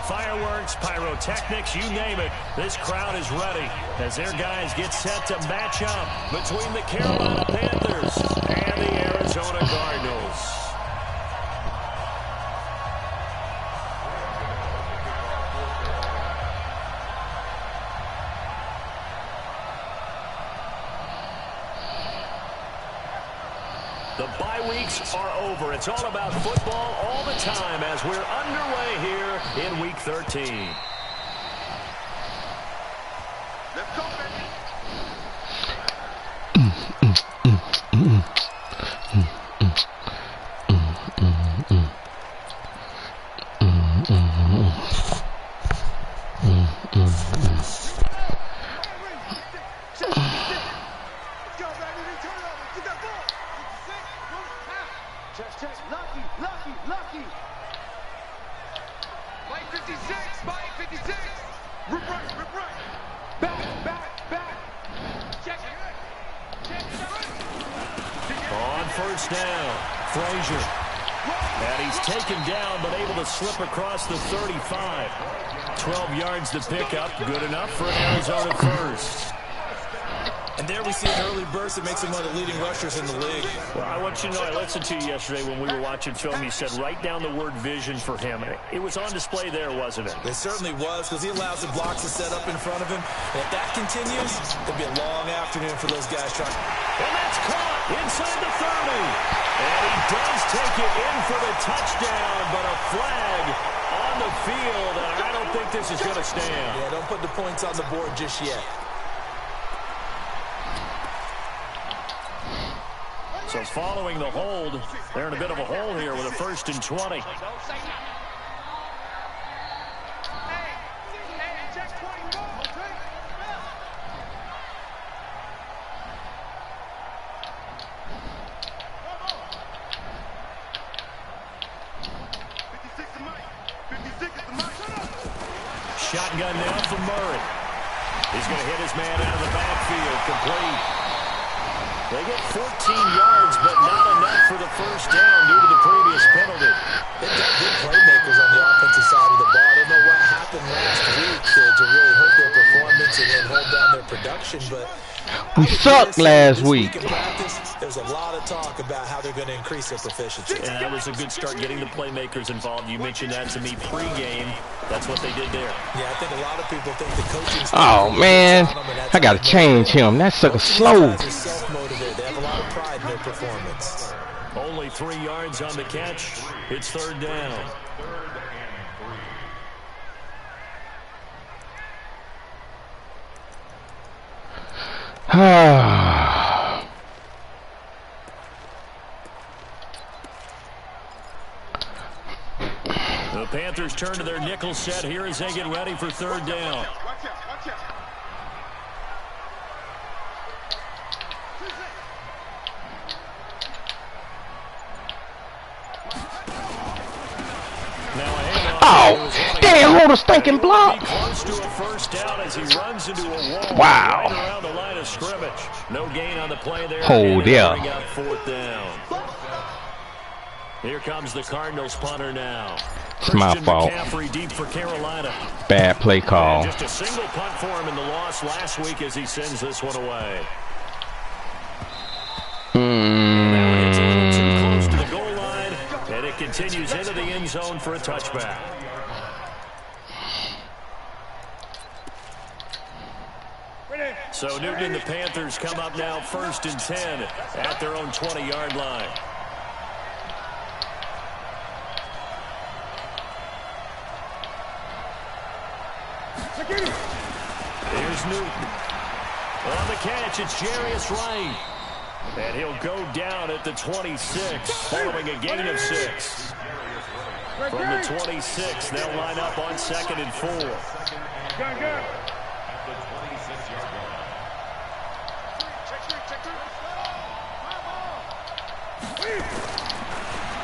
Fireworks, pyrotechnics, you name it. This crowd is ready as their guys get set to match up between the Carolina Panthers and the Arizona Cardinals. The bye weeks are over. It's all about football all the time as we're underway here in Week 13. Let's go, baby. Lucky. Mike 56. Rip right. Back. Check it. On first down, Frazier. And he's taken down, but able to slip across the 35. 12 yards to pick up. Good enough for an Arizona first. And there we see an early burst that makes him one of the leading rushers in the league. Well, I want you to know, I listened to you yesterday when we were watching film. You said write down the word vision for him. It was on display there, wasn't it? It certainly was, because he allows the blocks to set up in front of him. And if that continues, it'll be a long afternoon for those guys trying. And that's caught inside the 30. And he does take it in for the touchdown, but a flag on the field, and I don't think this is going to stand. Yeah, don't put the points on the board just yet. So following the hold, they're in a bit of a hole here with a 1st and 20. Shotgun now for Murray. He's going to hit his man out of the backfield, complete. They get 14 yards, but not enough for the first down due to the previous penalty. They've got good playmakers on the offensive side of the ball. I don't know what happened last week to really hurt their performance and then hold down their production, but we sucked last week. In practice, there's a lot of talk about how they're going to increase their proficiency. And that was a good start getting the playmakers involved. You mentioned that to me pregame. That's what they did there. Yeah, I think a lot of people think the coaching. Oh man, I gotta change him. That sucker slow. Self-motivated. They have a lot of pride in their performance. Only 3 yards on the catch. It's 3rd down. The Panthers turn to their nickel set here as they get ready for 3rd down. Oh, damn, hold a stinking block. Close to a first down as he runs into a wall. Wow. Right around the line of scrimmage. No gain on the play there. Hold yeah. 4th down. Here comes the Cardinals punter now. It's my fault. McCaffrey deep for Carolina. Bad play call. And just a single punt for him in the loss last week as he sends this one away. Now it's a little too close to the goal line, and it continues into the end zone for a touchback. So Newton and the Panthers come up now 1st and 10 at their own 20-yard line. Here's Newton. On the catch, it's Jarius Wright. And he'll go down at the 26, following a gain of 6. From the 26, they'll line up on 2nd and 4.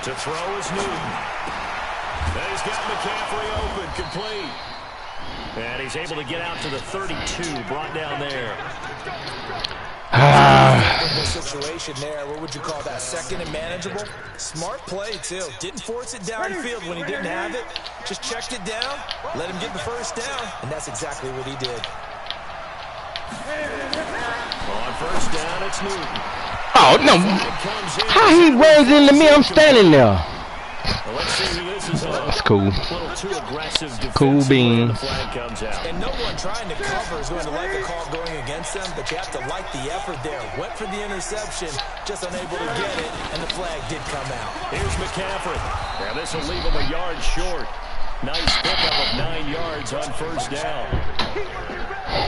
To throw is Newton. And he's got McCaffrey open, complete. And he's able to get out to the 32, brought down there. Situation there. What would you call that? Second and manageable? Smart play, too. Didn't force it downfield when he didn't have it. Just checked it down, let him get the first down, and that's exactly what he did. On first down, it's Newton. Oh, no. How he runs into me? I'm standing there. Well, let's see who this is on. That's cool. A little too aggressive Cool bean. the flag comes out. And no one trying to cover is going to like a call going against them, but you have to like the effort there. Went for the interception, just unable to get it, and the flag did come out. Here's McCaffrey. Now this will leave him a yard short. Nice pickup of 9 yards on first down.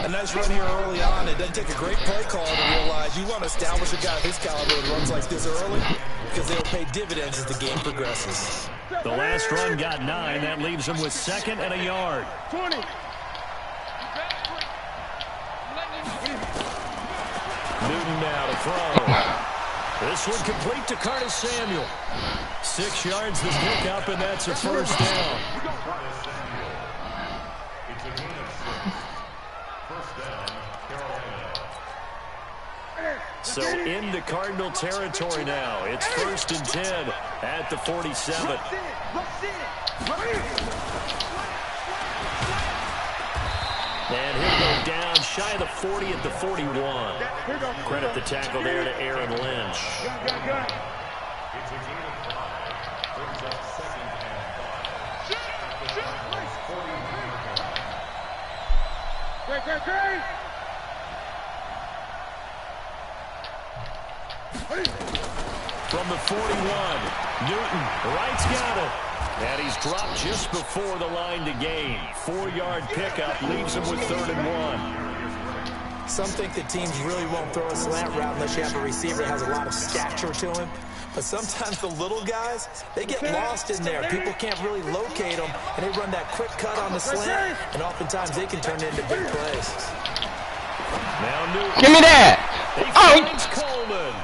A nice run here early on. It doesn't take a great play call to realize you want to establish a guy of his caliber who runs like this early because they'll pay dividends as the game progresses. The last run got 9. That leaves him with 2nd and a yard. 20. Newton now to throw. This one complete to Curtis Samuel. 6 yards this pickup, and that's a first down. So into Cardinal territory now. It's 1st and 10 at the 47. And he'll go down shy of the 40 at the 41. Credit the tackle there to Aaron Lynch. From the 41, Newton, right's got it. And he's dropped just before the line to gain. 4-yard pickup leaves him with 3rd and 1. Some think that teams really won't throw a slant route unless you have a receiver that has a lot of stature to him. But sometimes the little guys, they get lost in there. People can't really locate them, and they run that quick cut on the slant, and oftentimes they can turn into big plays. Now Newton. Give me that. He finds Coleman.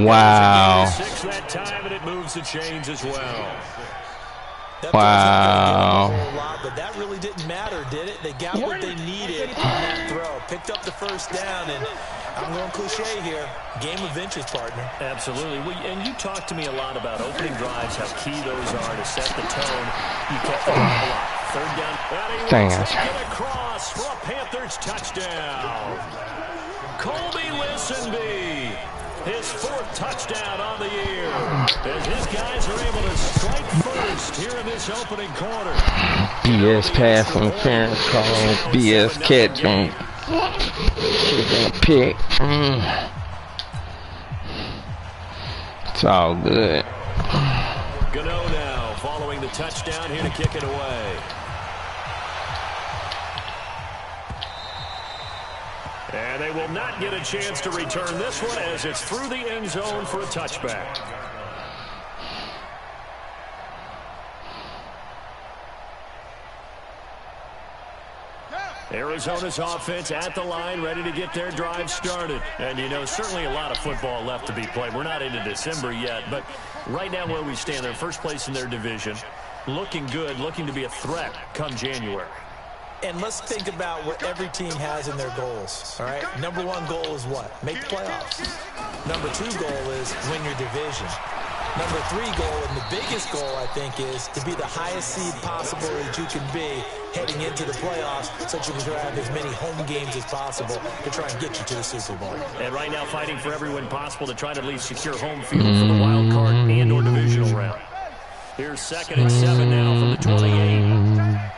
Wow. 6 that time, and it moves the chains as well. Wow. But that really didn't matter, did it? They got what they needed on that throw. Picked up the first down, and I'm going cliche here. Game of inches, partner. Absolutely. And you talked to me a lot about opening drives, how key those are to set the tone. You kept them a lot. 3rd down. Dang And it. he will across for a Panthers touchdown. Colby Listenby. His 4th touchdown on the year. As his guys are able to strike first here in this opening quarter. BS pass interference call. BS catch on pick. It's all good. Gano now following the touchdown here to kick it away. And they will not get a chance to return this one as it's through the end zone for a touchback. Arizona's offense at the line, ready to get their drive started. And, you know, certainly a lot of football left to be played. We're not into December yet, but right now where we stand, they're first place in their division. Looking good, looking to be a threat come January. And let's think about what every team has in their goals, all right? Number 1 goal is what? Make the playoffs. Number 2 goal is win your division. Number 3 goal, and the biggest goal, I think, is to be the highest seed possible that you can be heading into the playoffs so that you can have as many home games as possible to try and get you to the Super Bowl. And right now fighting for every win possible to try to at least secure home field for the wild card and or divisional round. Here's 2nd and 7 now from the 28.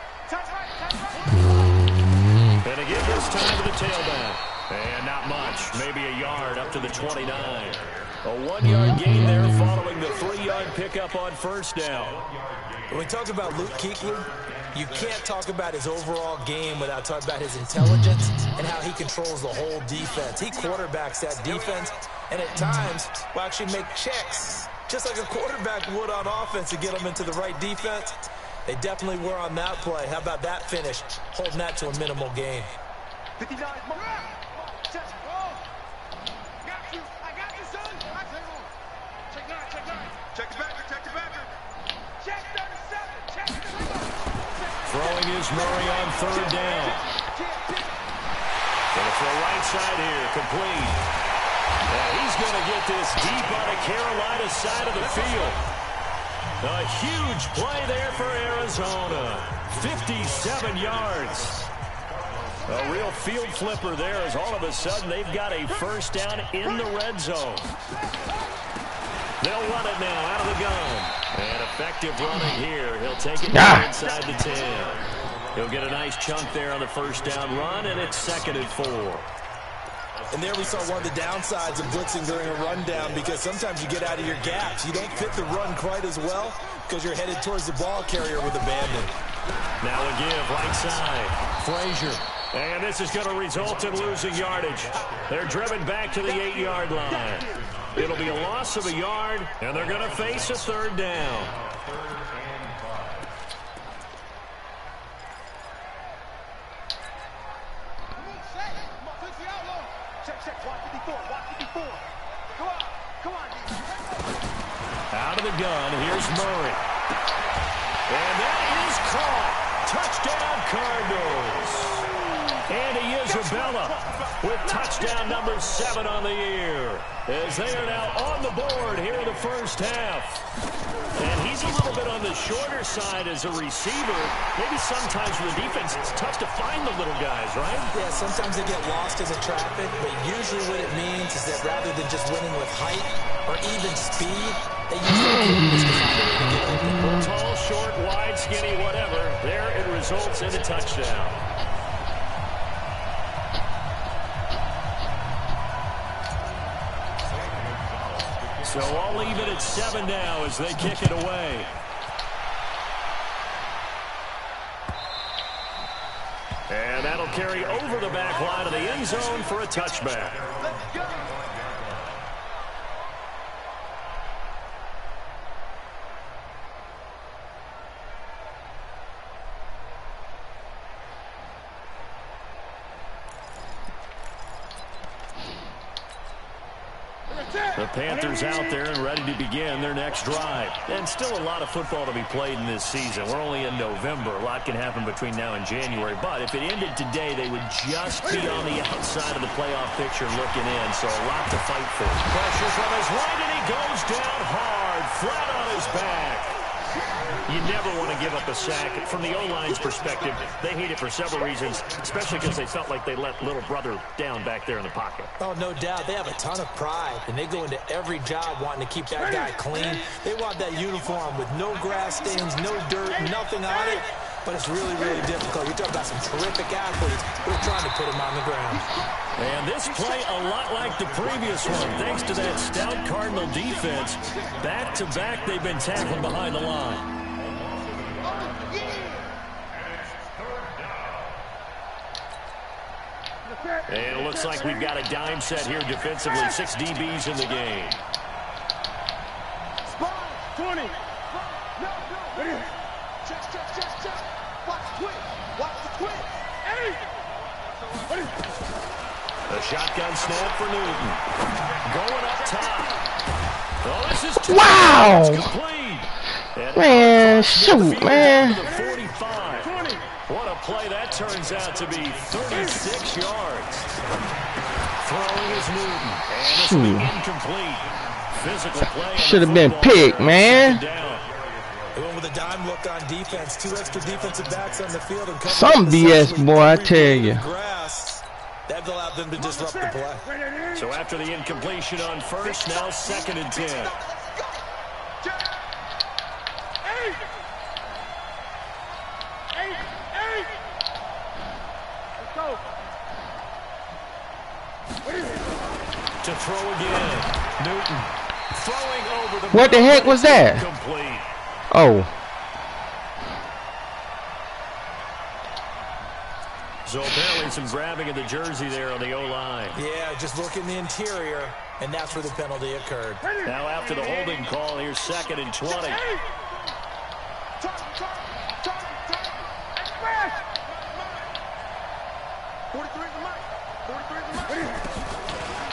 And again, this time to the tailback. And not much, maybe a yard up to the 29. A 1-yard gain there following the 3-yard pickup on first down. When we talk about Luke Kuechly, you can't talk about his overall game without talking about his intelligence and how he controls the whole defense. He quarterbacks that defense, and at times will actually make checks, just like a quarterback would on offense to get them into the right defense. They definitely were on that play. How about that finish, holding that to a minimal gain. 59. I got you, son. Check 9. Check the backer. Check 37. Throwing is Murray on 3rd down. And for the right side here, complete. And he's going to get this deep on the Carolina side of the field. A huge play there for Arizona. 57 yards. A real field flipper there as all of a sudden they've got a first down in the red zone. They'll run it now out of the gun. And effective running here. He'll take it down inside the 10. He'll get a nice chunk there on the first down run, and it's 2nd and 4. And there we saw one of the downsides of blitzing during a rundown, because sometimes you get out of your gaps. You don't fit the run quite as well because you're headed towards the ball carrier with abandon. Now a give right side. Frazier. And this is going to result in losing yardage. They're driven back to the 8-yard line. It'll be a loss of a yard, and they're going to face a 3rd down. Out of the gun, here's Murray. And that is caught. Touchdown, Cardinals. Andy Isabella with touchdown number 7 on the year, as they are now on the board here in the first half. And he's a little bit on the shorter side as a receiver. Maybe sometimes for the defense it's tough to find the little guys, right? Yeah, sometimes they get lost in the traffic, but usually what it means is that rather than just winning with height or even speed, they use their quickness to find a way to get open. Tall, short, wide, skinny, whatever. There it results in a touchdown. So I'll leave it at 7 now as they kick it away. And that'll carry over the back line of the end zone for a touchback. The Panthers out there and ready to begin their next drive. And still a lot of football to be played in this season. We're only in November. A lot can happen between now and January. But if it ended today, they would just be on the outside of the playoff picture looking in. So a lot to fight for. Pressure from his right, and he goes down hard, flat on his back. You never want to give up a sack. From the O-line's perspective, they hate it for several reasons, especially because they felt like they let little brother down back there in the pocket. Oh, no doubt. They have a ton of pride, and they go into every job wanting to keep that guy clean. They want that uniform with no grass stains, no dirt, nothing on it. But it's really, really difficult. You're talking about some terrific athletes who are trying to put him on the ground. And this play a lot like the previous one, thanks to that stout Cardinal defense. Back-to-back, they've been tackling behind the line. And it looks like we've got a dime set here defensively. 6 DBs in the game. 20. Check. Watch the twist. Watch the twist. A shotgun snap for Newton. Going up top. Oh, this is too complete. Man, shoot, man. 45. What a play that turns out to be. 36 yards. Throwing is Newton. And this will be incomplete. Physical play. Should have been picked, man. They went with a dime look on defense. 2 extra defensive backs on the field. And some BS, boy, I tell you. That allowed them to disrupt the play. So after the incompletion on first, now 2nd and 10. To throw again. Newton throwing over the... What the heck was that? Complete. Oh. So apparently some grabbing of the jersey there on the O-line. Yeah, just look in the interior, and that's where the penalty occurred. Now after the holding call, here's 2nd and 20.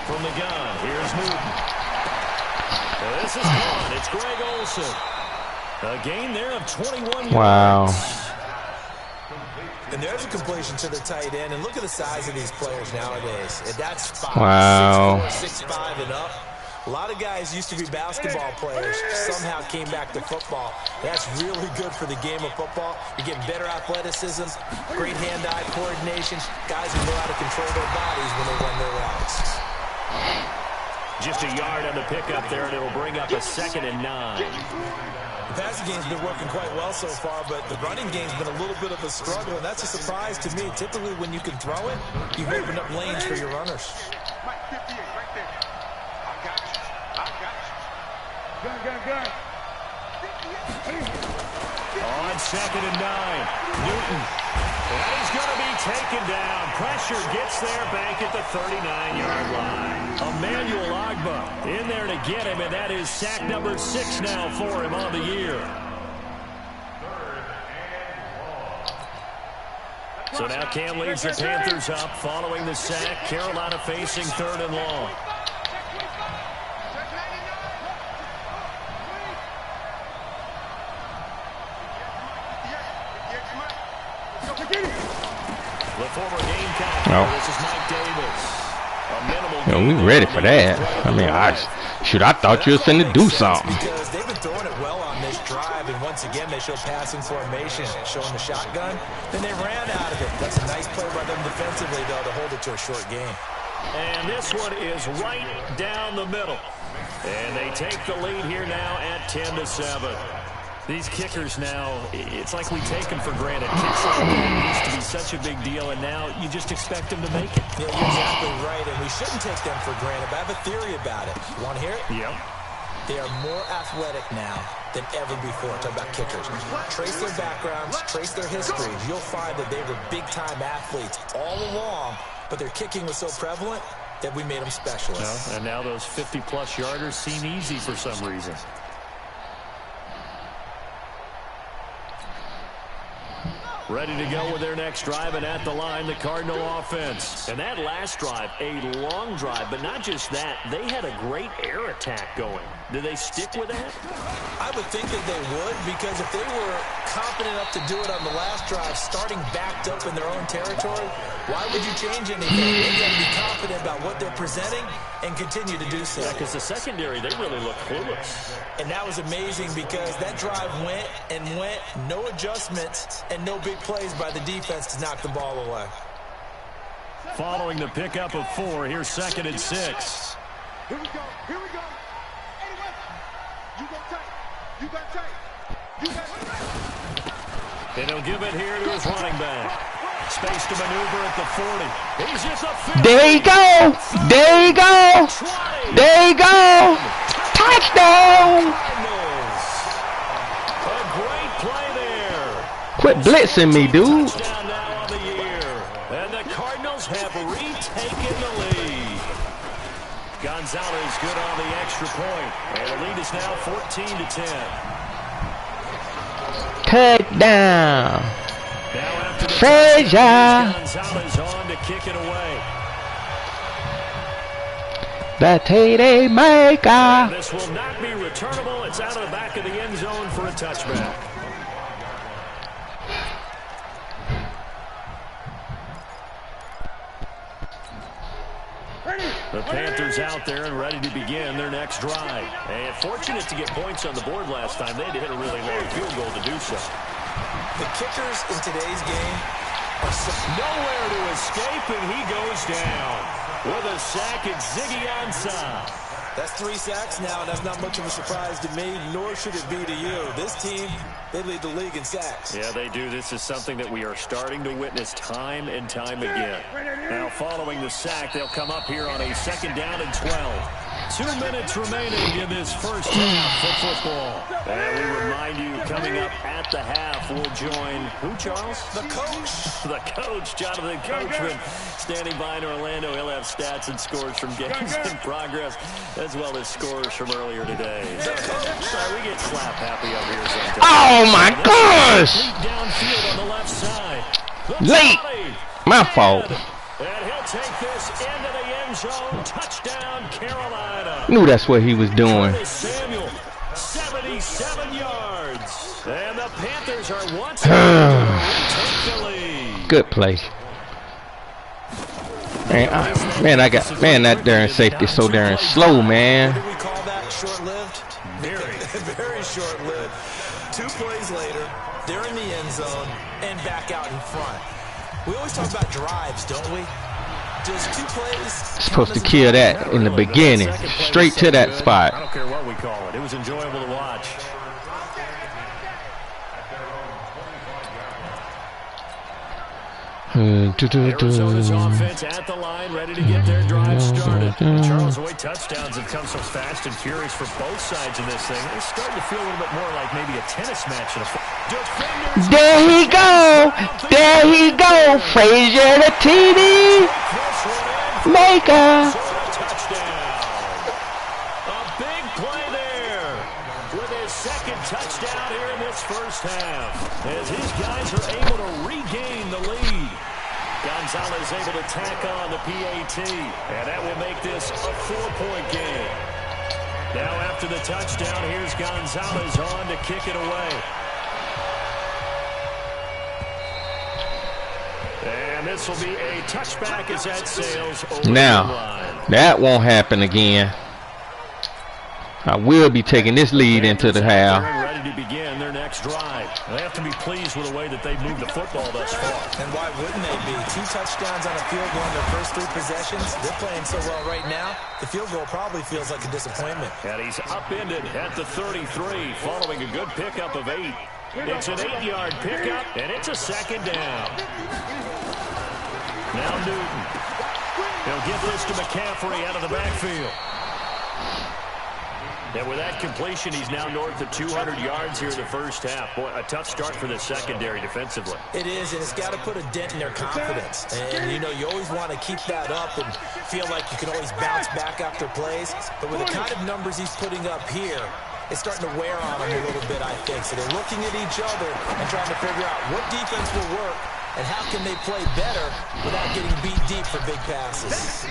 From the gun, here's Newton. This is gone. It's Greg Olsen. A gain there of 21 yards. Wow. And there's a completion to the tight end. And look at the size of these players nowadays. And that's 5'6", Wow. 6'5", and up. A lot of guys used to be basketball players, somehow came back to football. That's really good for the game of football. You're getting better athleticism, great hand-eye coordination, guys who know how to control their bodies when they run their routes. Just a yard on the pickup there, and it'll bring up a 2nd and 9. The passing game's been working quite well so far, but the running game's been a little bit of a struggle, and that's a surprise to me. Typically, when you can throw it, you've opened up lanes for your runners. Gun. On 2nd and 9, Newton. And he's going to be taken down. Pressure gets there, back at the 39-yard line. Emmanuel Ogbah in there to get him, and that is sack number 6 now for him on the year. So now Cam leads the Panthers up following the sack. Carolina facing 3rd and long. The former Gamecock. Oh. This is Mike Davis. A minimal Yo, we ready for that. I mean, I thought you was finna do something. Because they've been throwing it well on this drive, and once again they show passing formation, showing the shotgun. Then they ran out of it. That's a nice play by them defensively, though, to hold it to a short game. And this one is right down the middle. And they take the lead here now at 10-7. These kickers now, it's like we take them for granted. Kicks like that used to be such a big deal, and now you just expect them to make it. Yeah, you're exactly right, and we shouldn't take them for granted, but I have a theory about it. You want to hear it? Yep. They are more athletic now than ever before. Talk about kickers. Trace their backgrounds, trace their histories. You'll find that they were big-time athletes all along, but their kicking was so prevalent that we made them specialists. And now those 50-plus yarders seem easy for some reason. Ready to go with their next drive, and at the line, the Cardinal offense. And that last drive, a long drive, but not just that. They had a great air attack going. Do they stick with that? I would think that they would, because if they were confident enough to do it on the last drive, starting backed up in their own territory, why would you change anything? They got to be confident about what they're presenting and continue to do so. Yeah, because the secondary, they really look clueless. And that was amazing because that drive went and went, no adjustments, and no big plays by the defense to knock the ball away. Following the pickup of 4, here's 2nd and 6. Here we go. Anyway, you go tight. You got tight. And he'll give it here to his running back. Space to maneuver at the 40. He's at the 50. There you go. There you go. There you go. Touchdown. A great play there. Quit blitzing me, dude. Touchdown now on the year. And the Cardinals have retaken the lead. Gonzalez good on the extra point. And the lead is now 14-10. Touchdown. Now after the Frazier. Gonzalez on to kick it away. The TD maker. This will not be returnable. It's out of the back of the end zone for a touchback. The Panthers out there and ready to begin their next drive. And fortunate to get points on the board last time. They had to hit a really long field goal to do so. The kickers in today's game are nowhere to escape, and he goes down. With a sack, it's Ziggy Ansah. That's 3 sacks now, and that's not much of a surprise to me, nor should it be to you. This team, they lead the league in sacks. Yeah, they do. This is something that we are starting to witness time and time again. Now, following the sack, they'll come up here on a 2nd down and 12. 2 minutes remaining in this first half of football. And we remind you, coming up at the half, we'll join who, Charles? The coach. The coach, Jonathan Coachman, standing by in Orlando. He'll have stats and scores from games in progress, as well as scores from earlier today. Sorry, we get slap happy up here sometimes. Oh my gosh! Downfield on the left side. Late. My fault. And he'll take this into the end zone. Touchdown, Carolina. Knew that's what he was doing. Curtis Samuel, 77 yards. And the Panthers are once again to take the lead. Good play. Man, that darn safety so darn slow, man. What do we call that? Short-lived? Very short-lived. 2 plays later, they're in the end zone and back out in front. We always talk about drives, don't we? Just 2 plays. Supposed to kill that in the beginning. Straight to that spot. I don't care what we call it. It was enjoyable to watch. Arizona's offense at the line, ready to get their drive started. Charles, the way touchdowns have come so fast and furious for both sides of this thing, it's starting to feel a little bit more like maybe a tennis match. There he go. There he go. Frazier the TD. Maker. Touchdown. A big play there with his second touchdown here in this first half as his guys are able to regain the lead. Gonzalez able to tack on the PAT, and that will make this a 4-point game. Now after the touchdown, here's Gonzalez on to kick it away. And this will be a touchback as that sails over now, the line. That won't happen again. I will be taking this lead into the half. Ready to begin their next drive. They have to be pleased with the way that they've moved the football thus far. And why wouldn't they be? 2 touchdowns on a field goal in their first 3 possessions. They're playing so well right now, the field goal probably feels like a disappointment. And he's upended at the 33 following a good pickup of 8. It's an 8-yard pickup, and it's a second down. Now Newton. He'll get this to McCaffrey out of the backfield. And with that completion, he's now north of 200 yards here in the first half. Boy, a tough start for the secondary defensively. It is, and it's got to put a dent in their confidence. And, you know, you always want to keep that up and feel like you can always bounce back after plays. But with the kind of numbers he's putting up here, it's starting to wear on them a little bit, I think. So they're looking at each other and trying to figure out what defense will work and how can they play better without getting beat deep for big passes.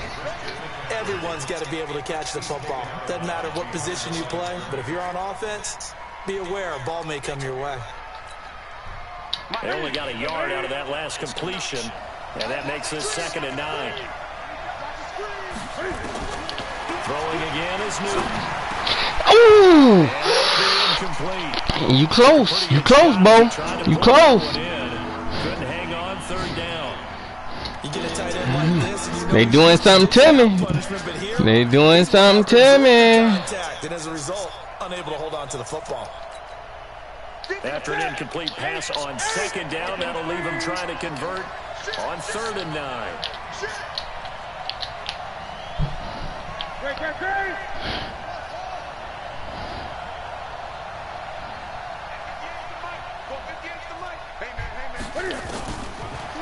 Everyone's got to be able to catch the football. Doesn't matter what position you play, but if you're on offense, be aware a ball may come your way. They only got a yard out of that last completion, and that makes this 2nd and 9. Throwing again is Newton. Ooh! Incomplete. You close. You close, Bo. You close. Couldn't hang on 3rd down. You get a tight end like this, and you know They doing something to me. They doing something to me. and as a result, unable to hold on to the football. After an incomplete pass on 2nd down, that'll leave him trying to convert on 3rd and 9.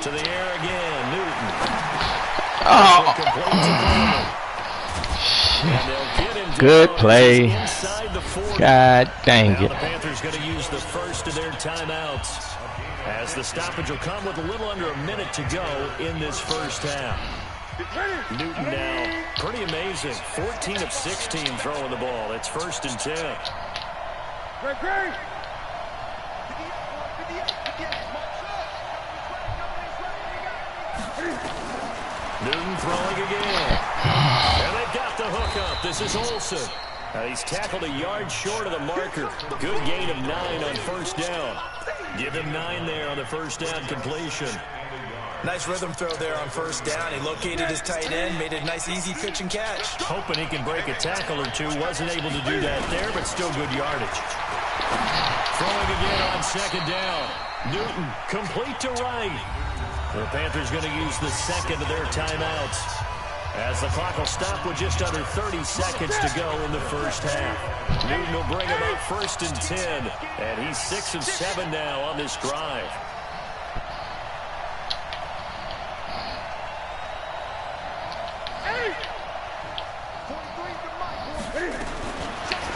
To the air again, Newton. Oh. Good play. God dang Now it. the Panthers going to use the first of their timeouts as the stoppage will come with a little under a minute to go in this first half. Newton now pretty amazing. 14 of 16 throwing the ball. It's 1st and 10. Newton throwing again. And they've got the hook up. This is Olsen. He's tackled a yard short of the marker. Good gain of 9 on 1st down. Give him 9 there on the 1st down completion. Nice rhythm throw there on 1st down. He located his tight end, made a nice easy pitch and catch. Hoping he can break a tackle or two. Wasn't able to do that there, but still good yardage. Throwing again on 2nd down. Newton complete to right. The Panthers going to use the 2nd of their timeouts as the clock will stop with just under 30 seconds to go in the first half. Newton will bring him up 1st and 10, and he's 6 of 7 now on this drive.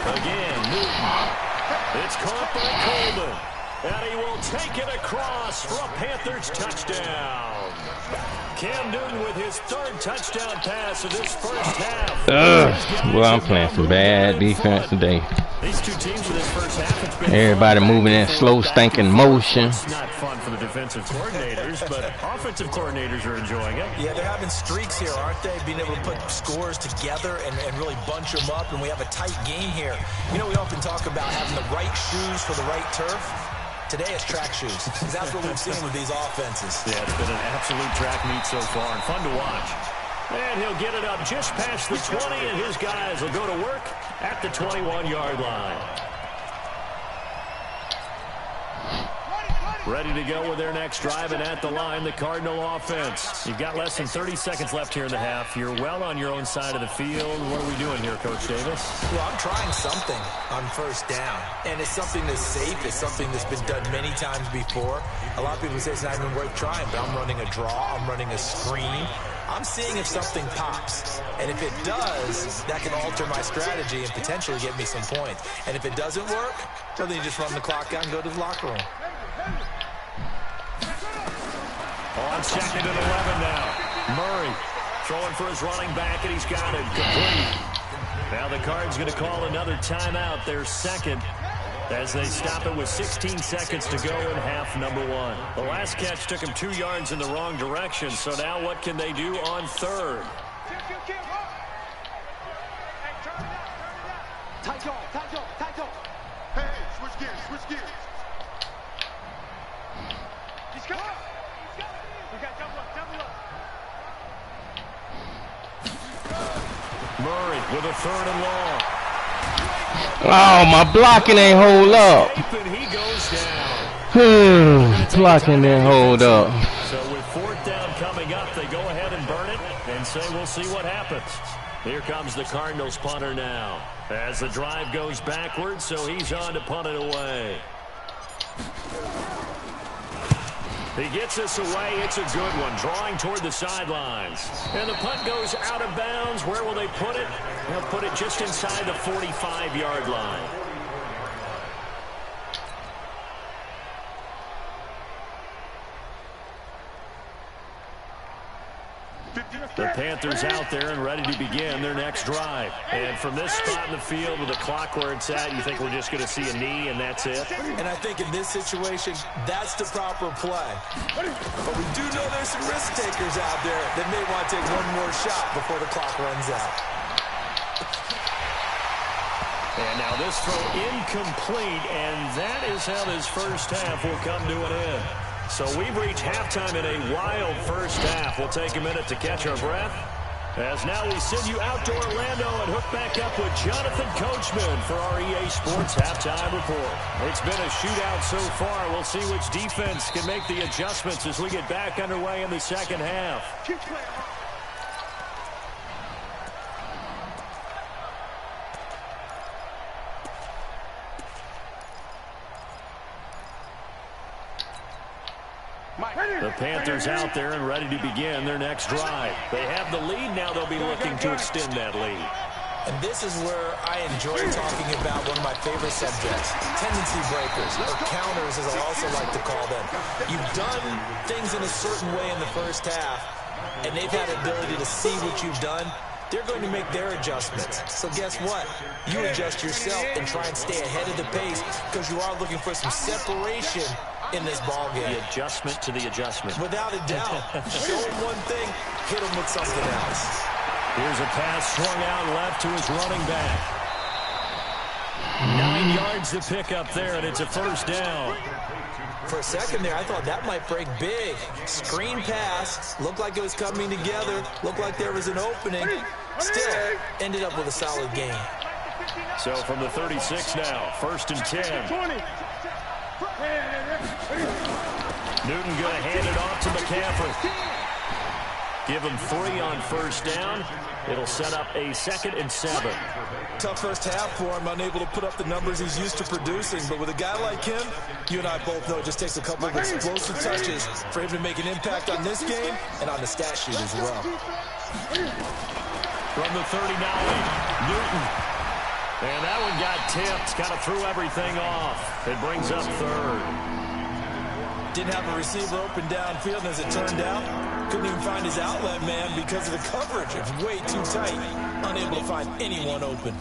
Again, Newton. It's caught by Coleman. And he will take it across for a Panthers touchdown. Cam Newton with his third touchdown pass of this first half. Well, I'm playing some bad defense today. These two teams with this first half, it's been everybody moving in slow, stinking motion. It's not fun for the defensive coordinators, but offensive coordinators are enjoying it. Yeah, they're having streaks here, aren't they? Being able to put scores together and really bunch them up, and we have a tight game here. You know, we often talk about having the right shoes for the right turf. Today it's track shoes, because that's what we've seen with these offenses. Yeah, it's been an absolute track meet so far, and fun to watch. And he'll get it up just past the 20, and his guys will go to work at the 21-yard line. Ready to go with their next drive, and at the line, the Cardinal offense. You've got less than 30 seconds left here in the half. You're well on your own side of the field. What are we doing here, Coach Davis? Well, I'm trying something on first down, and it's something that's safe. It's something that's been done many times before. A lot of people say it's not even worth trying, but I'm running a draw. I'm running a screen. I'm seeing if something pops, and if it does, that can alter my strategy and potentially get me some points. And if it doesn't work, well, then you just run the clock out and go to the locker room. On second and 11 now. Murray throwing for his running back, and he's got it complete. Now the Cards going to call another timeout, their second, as they stop it with 16 seconds to go in half number one. The last catch took him 2 yards in the wrong direction, so now what can they do on third? Hey, switch gears. He's coming. We got double up. Murray with a third and long. Oh, my blocking ain't hold up. And he goes down. Blocking didn't hold up. So with fourth down coming up, they go ahead and burn it and say we'll see what happens. Here comes the Cardinals punter now as the drive goes backwards, so he's on to punt it away. He gets this away. It's a good one, drawing toward the sidelines. And the punt goes out of bounds. Where will they put it? They'll put it just inside the 45-yard line. The Panthers out there and ready to begin their next drive. And from this spot in the field with the clock where it's at, you think we're just going to see a knee and that's it? And I think in this situation, that's the proper play. But we do know there's some risk takers out there that may want to take one more shot before the clock runs out. And now this throw incomplete, and that is how this first half will come to an end. So we've reached halftime in a wild first half. We'll take a minute to catch our breath, as now we send you out to Orlando and hook back up with Jonathan Coachman for our EA Sports Halftime Report. It's been a shootout so far. We'll see which defense can make the adjustments as we get back underway in the second half. The Panthers out there and ready to begin their next drive. They have the lead. Now they'll be looking to extend that lead. And this is where I enjoy talking about one of my favorite subjects, tendency breakers, or counters as I also like to call them. You've done things in a certain way in the first half, and they've had the ability to see what you've done. They're going to make their adjustments. So guess what? You adjust yourself and try and stay ahead of the pace because you are looking for some separation in this ball game. The adjustment to the adjustment. Without a doubt. Show him one thing, hit him with something else. Here's a pass swung out left to his running back. 9 yards to pick up there, and it's a first down. For a second there, I thought that might break big. Screen pass, looked like it was coming together, looked like there was an opening. Still, ended up with a solid gain. So from the 36 now, first and 10. Newton going to hand it off to McCaffrey. Give him 3 on first down. It'll set up a 2nd and 7. Tough first half for him, unable to put up the numbers he's used to producing. But with a guy like him, you and I both know it just takes a couple of explosive touches for him to make an impact on this game and on the stat sheet as well. From the 39, Newton And that one got tipped. Kind of threw everything off. It brings up third. Didn't have a receiver open downfield, and as it turned out, couldn't even find his outlet man because of the coverage. It was way too tight. Unable to find anyone open.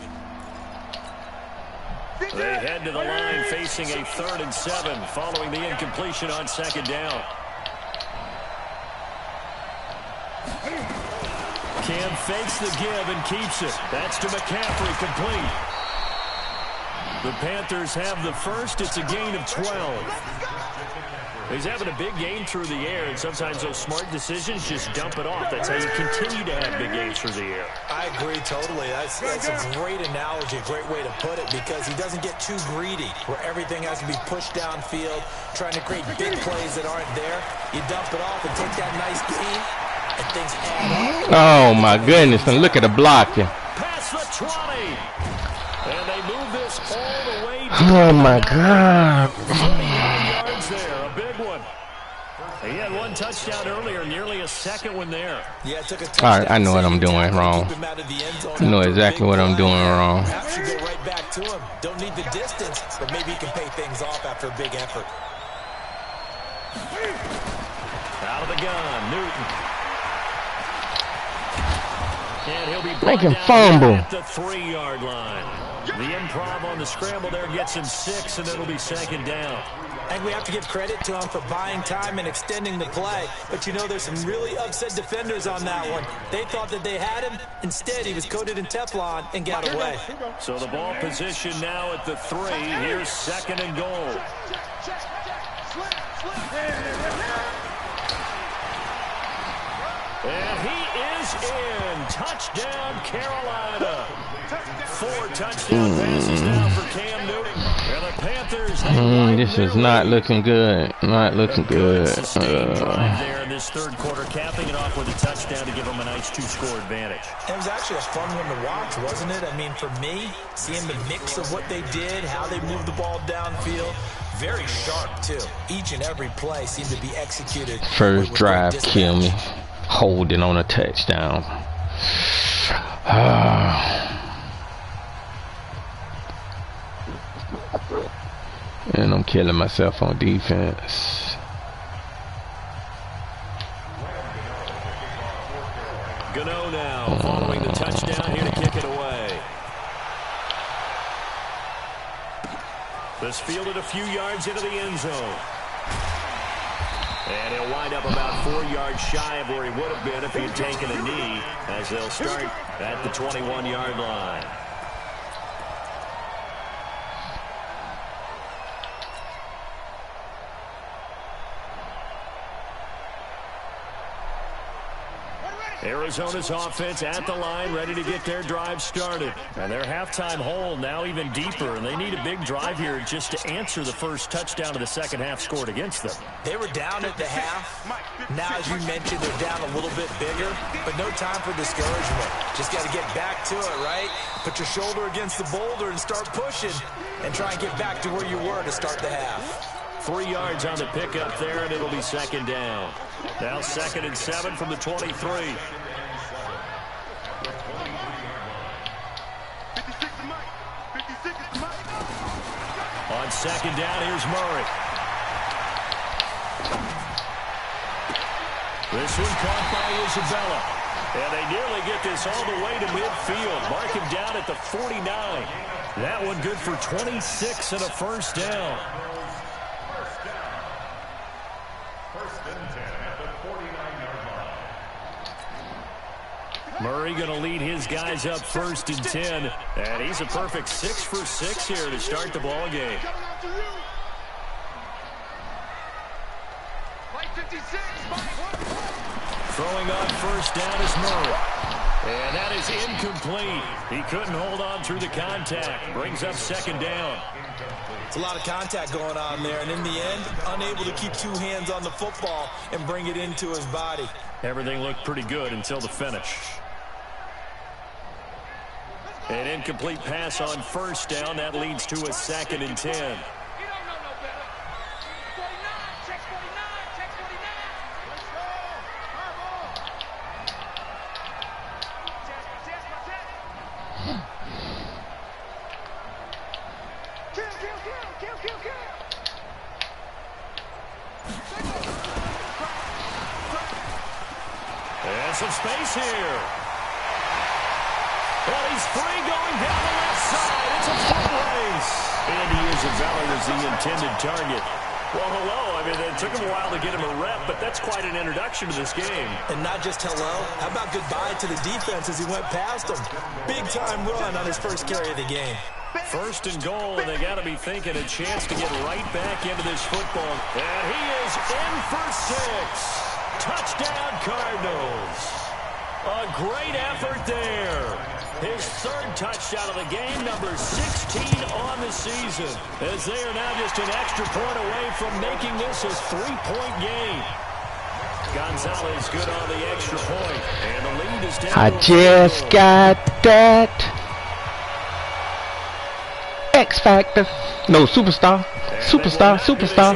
They head to the line facing a 3rd and 7 following the incompletion on 2nd down. Cam fakes the give and keeps it. That's to McCaffrey, complete. The Panthers have the first. It's a gain of 12. He's having a big game through the air, and sometimes those smart decisions just dump it off. That's how you continue to have big games through the air. I agree totally. That's a great analogy, a great way to put it, because he doesn't get too greedy where everything has to be pushed downfield, trying to create big plays that aren't there. You dump it off and take that nice gain, and things add up. Oh, my goodness. And look at the blocking. Past the 20. And they move this all the way to Oh, my God. 29 yards there. A big one. He had one touchdown earlier, nearly a second one there. Yeah, it took a All right, I know what I'm doing wrong. I know exactly what I'm doing wrong. Perhaps you go right back to him. Don't need the distance, but maybe he can pay things off after a big effort. Out of the gun, Newton. And he'll be Make him brought down fumble. at the 3-yard line. The improv on the scramble there gets him 6, and it'll be 2nd down. I think we have to give credit to him for buying time and extending the play. But, you know, there's some really upset defenders on that one. They thought that they had him. Instead, he was coated in Teflon and got away. So the ball position now at the 3. Here's 2nd and goal. And he is in. Touchdown, Carolina. 4 touchdown passes now for Cam Newton. And the Panthers. This is not looking good. Not looking good. Drive there in this 3rd quarter, capping it off with a touchdown to give them a nice 2-score advantage. It was actually a fun one to watch, wasn't it? I mean, for me, seeing the mix of what they did, how they moved the ball downfield, very sharp, too. Each and every play seemed to be executed. First drive kill me. Holding on a touchdown. And I'm killing myself on defense. Gano now following the touchdown here to kick it away. This fielded a few yards into the end zone. And he'll wind up about 4 yards shy of where he would have been if he had taken a knee, as they'll start at the 21-yard line. Arizona's offense at the line, ready to get their drive started. And their halftime hole now even deeper, and they need a big drive here just to answer the first touchdown of the second half scored against them. They were down at the half. Now, as you mentioned, they're down a little bit bigger, but no time for discouragement. Just got to get back to it, right? Put your shoulder against the boulder and start pushing, and try and get back to where you were to start the half. 3 yards on the pickup there, and it'll be 2nd down. Now 2nd and 7 from the 23. 56 to Mike. 56 to Mike. On 2nd down, here's Murray. This one caught by Isabella. And they nearly get this all the way to midfield. Mark him down at the 49. That one good for 26 and a first down. Murray going to lead his guys up 1st and 10. And he's a perfect 6 for 6 here to start the ball game. Throwing on 1st down is Murray. And that is incomplete. He couldn't hold on through the contact. Brings up 2nd down. It's a lot of contact going on there, and in the end, unable to keep 2 hands on the football and bring it into his body. Everything looked pretty good until the finish. An incomplete pass on 1st down. That leads to a 2nd and 10. And some space here. And he's free going down the left side. It's a foot race. And he is Vela was the intended target. Well, hello. I mean, it took him a while to get him a rep, but that's quite an introduction to this game. And not just hello. How about goodbye to the defense as he went past him? Big-time run on his first carry of the game. First and goal, and they got to be thinking a chance to get right back into this football. And he is in for 6. Touchdown, Cardinals. A great effort there. His third touchdown of the game, number 16 on the season, as they are now just an extra point away from making this a 3-point game. Gonzalez good on the extra point, and the lead is down. I just got that X Factor. No, superstar. Superstar, superstar.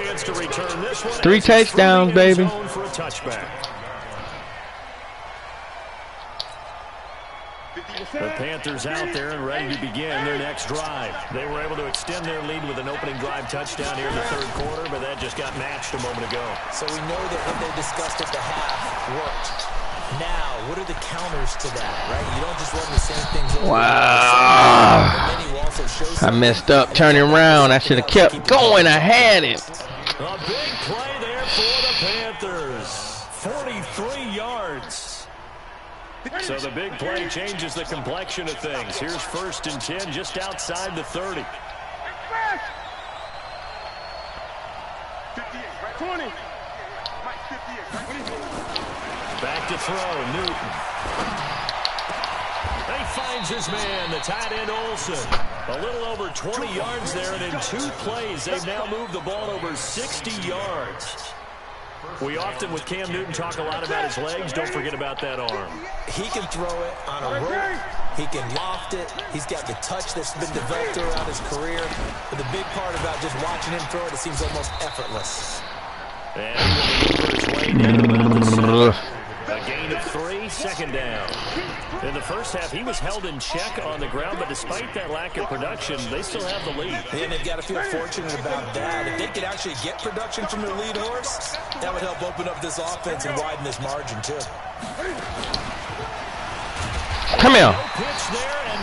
3 touchdowns, baby. For a touchback. The Panthers out there and ready to begin their next drive. They were able to extend their lead with an opening drive touchdown here in the third quarter, but that just got matched a moment ago. So we know that what they discussed at the half worked. Now, what are the counters to that, right? You don't just run the same things over. Wow. I messed up turning around. I should have kept going. I had it. A big play there for the Panthers. 43 yards. So the big play changes the complexion of things. Here's 1st and 10 just outside the 30. 20. Back to throw, Newton. He finds his man, the tight end Olsen. A little over 20 yards there, and in 2 plays, they've now moved the ball over 60 yards. We often, with Cam Newton, talk a lot about his legs. Don't forget about that arm. He can throw it on a rope. He can loft it. He's got the touch that's been developed throughout his career. But the big part about just watching him throw it, it seems almost effortless. And he will maneuver his way down about the center. A gain of 3, 2nd down. In the first half, he was held in check on the ground, but despite that lack of production, they still have the lead. And they've got to feel fortunate about that. If they could actually get production from their lead horse, that would help open up this offense and widen this margin, too. Come here.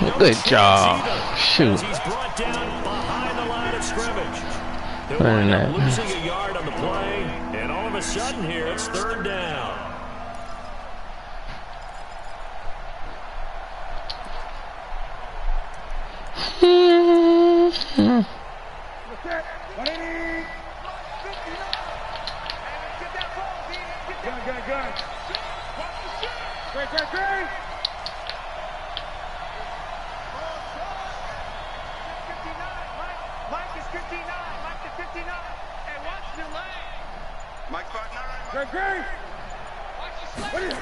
No Good job. Shoot. He's brought down behind the line of scrimmage. They'll Better than wind up that. losing a yard on the play, and all of a sudden here, it's 3rd down. Gun. Great. Mike is 59. Mike is 59. Hey, watch your leg. Mike 59. Great.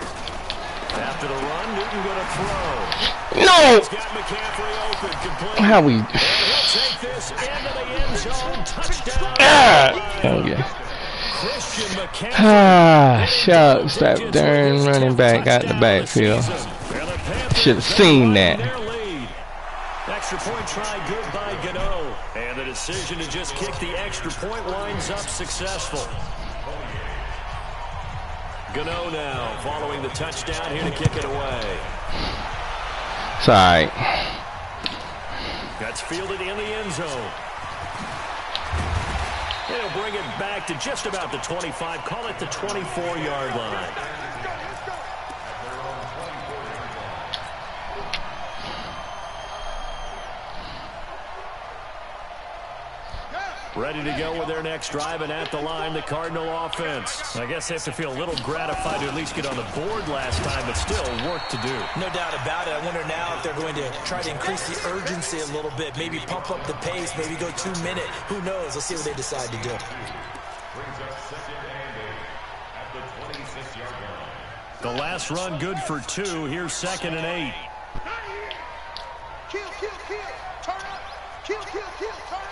After the run, Newton going to throw. No. He's got McCaffrey open, complete. How we? And he'll take this into the end zone. Touchdown. Okay. Christian McCaffrey. Shucks, that darn running back got the backfield. Should have seen that. Extra point try good by Gano. And the decision to just kick the extra point winds up successful. Gano now following the touchdown here to kick it away. It's all right. That's fielded in the end zone. He'll bring it back to just about the 25. Call it the 24-yard line. Ready to go with their next drive, and at the line, the Cardinal offense. I guess they have to feel a little gratified to at least get on the board last time, but still work to do. No doubt about it. I wonder now if they're going to try to increase the urgency a little bit, maybe pump up the pace, maybe go 2-minute. Who knows? Let's see what they decide to do. The last run good for 2. Here's 2nd and 8. Kill. Turn up. Kill. Turn up.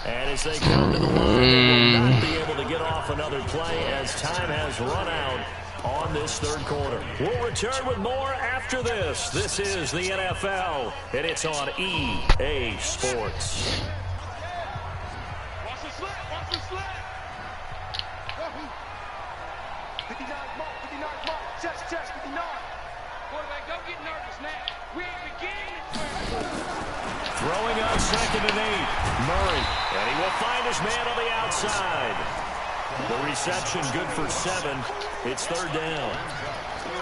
And as they come to the line, they will not be able to get off another play as time has run out on this third quarter. We'll return with more after this. This is the NFL, and it's on EA Sports. Watch the slip. Watch the slip. 59 mark. 59 mark. Chest, 59. Quarterback, don't get nervous now. We ain't beginning. Throwing on 2nd and 8. Murray, and he will find his man on the outside. The reception good for 7. It's 3rd down.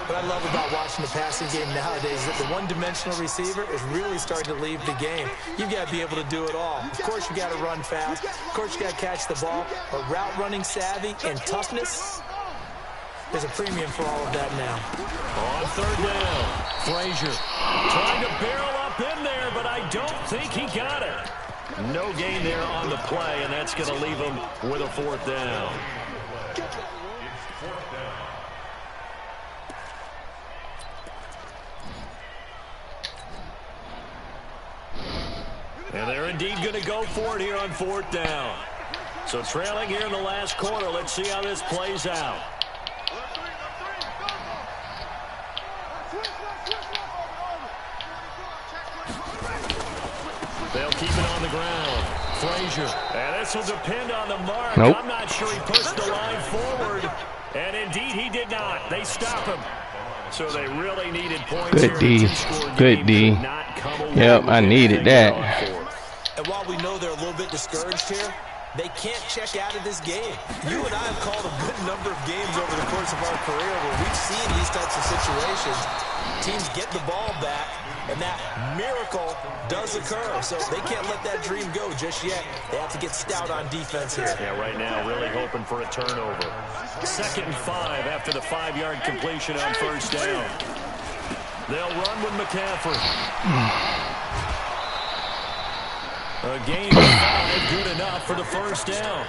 What I love about watching the passing game nowadays is that the one-dimensional receiver is really starting to leave the game. You've got to be able to do it all. Of course, you got to run fast. Of course, you got to catch the ball. But route running savvy and toughness, there's a premium for all of that now. On 3rd down, Frazier trying to barrel up in there, but I don't think he got it. No gain there on the play, and that's going to leave him with a 4th down. And they're indeed going to go for it here on 4th down. So trailing here in the last quarter. Let's see how this plays out. They'll keep it on the ground. Frazier. And this will depend on the mark. Nope. I'm not sure he pushed the line forward. And indeed he did not. They stop him. So they really needed points. Good D. Good D. Yep, I needed that. And while we know they're a little bit discouraged here, they can't check out of this game. You and I have called a good number of games over the course of our career where we've seen these types of situations. Teams get the ball back, and that miracle does occur. So they can't let that dream go just yet. They have to get stout on defense here. Yeah, right now really hoping for a turnover. 2nd and 5 after the 5-yard completion on 1st down. They'll run with McCaffrey. A gain of 5, good enough for the 1st down.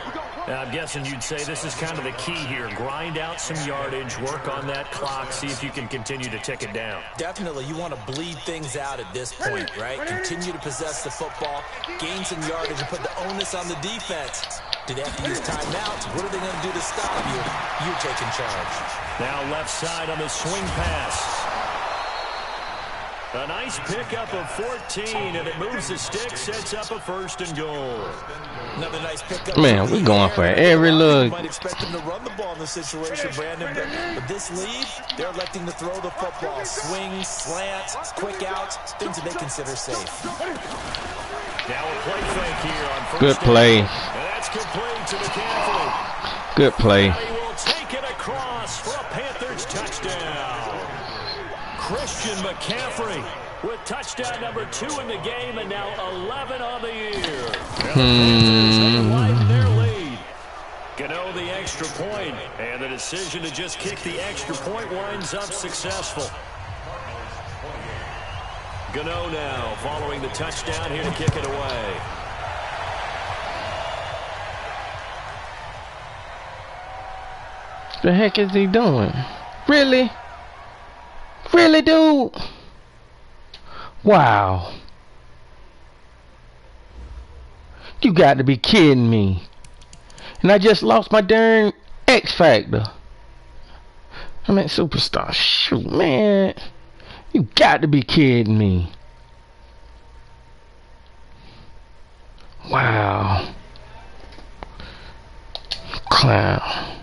Now, I'm guessing you'd say this is kind of the key here. Grind out some yardage, work on that clock, see if you can continue to tick it down. Definitely, you want to bleed things out at this point, right? Continue to possess the football, gain some yardage, and put the onus on the defense. Do they have to use timeouts? What are they going to do to stop you? You're taking charge. Now left side on the swing pass. A nice pickup of 14, and it moves the stick, sets up a 1st and goal. Another nice pickup. Man, we're going for every look. Might expect them to run the ball in this situation, Brandon, but with this lead, they're electing to throw the football. Swings, slants, quick outs, things that they consider safe. Now a play fake here on 1st Good play. And that's complete to McCaffrey. Good play. And he will take it across for a Panthers touchdown. Christian McCaffrey with touchdown number 2 in the game, and now 11 on the year. And the Panthers widen their lead. Gano the extra point, and the decision to just kick the extra point winds up successful. Gano now following the touchdown here to kick it away. The heck is he doing? Really? Really, dude? Wow. You got to be kidding me. And I just lost my darn X Factor. I mean, superstar. Shoot, man. You got to be kidding me. Wow. Clown.